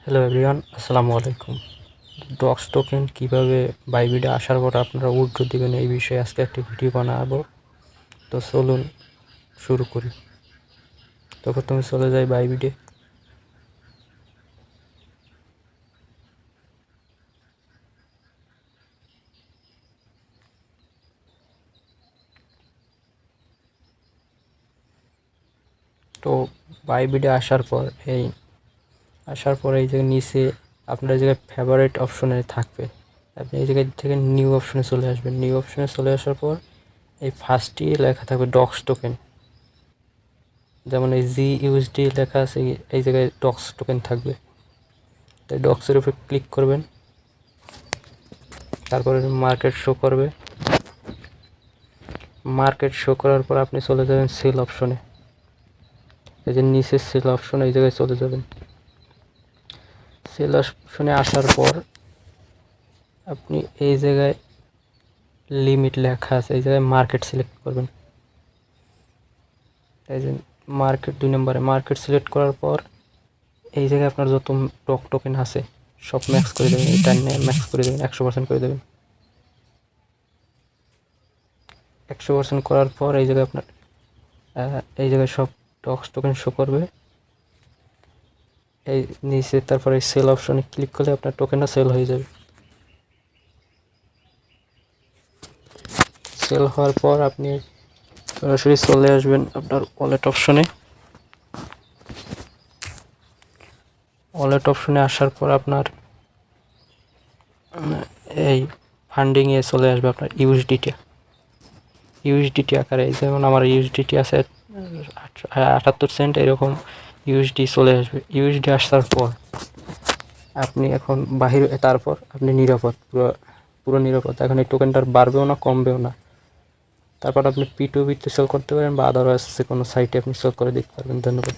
Hello everyone, আসসালামু আলাইকুম। Docs token কীভাবে বাইবিটে আসার পর আপনারা উইথড্র দেবেন এই বিষয়ে আজকে একটি ভিডিও বানাবো। তো চলুন শুরু করি। তো প্রথমে চলে যাই বাইবিটে। তো বাইবিটে আসার পর এই জায়গায় নিচে আপনার এই জায়গায় ফেভারিট অপশনে থাকবে। আপনি এই জায়গায় থেকে নিউ অপশনে চলে আসবেন। নিউ অপশনে চলে আসার পর এই ফার্স্টই লেখা থাকবে ডক্স টোকেন। যেমন এই GUSD লেখা আছে, এই জায়গায় ডক্স টোকেন থাকবে। তাই ডক্সের উপর ক্লিক করবেন, তারপরে মার্কেট শো করবে। মার্কেট শো করার পর আপনি চলে যাবেন সেল অপশনে। এই যে নিচের সেল অপশন, এই জায়গায় চলে যাবেন। সেল অপশনে আসার পর আপনি এই জায়গায় লিমিট লেখা আছে, এই জায়গায় মার্কেট সিলেক্ট করবেন। এই যে মার্কেট 2 নম্বরে মার্কেট সিলেক্ট করার পর এই জায়গায় আপনার যত টোকেন আছে সব ম্যাক্স করে দেবেন। এটা ম্যাক্স করে দেবেন, 100% করে দেবেন। 100% করার পর এই জায়গায় আপনার এই জায়গায় সব ডক্স টোকেন শো করবে। এই নিচে তারপরে সেল অপশনে ক্লিক করলে আপনার টোকেনটা সেল হয়ে যাবে। সেল হওয়ার পর আপনি সরাসরি চলে আসবেন আপনার ওয়ালেট অপশনে। ওয়ালেট অপশনে আসার পর আপনার এই ফান্ডিংয়ে চলে আসবে আপনার ইউএসডিটি আকারে। যেমন আমার ইউএসডিটি আছে 78 সেন্ট, এরকম ইউএসডি চলে আসবে। ইউএসডি আসার পর আপনি এখন তারপর আপনি নিরাপদ, পুরো নিরাপদ। এখন এই টোকেনটার বাড়বেও না কমবেও না। তারপর আপনি P2P তে সেল করতে পারেন বা আদারওয়াইজ যে কোনো সাইটে আপনি সেল করে দিতে পারবেন। ধন্যবাদ।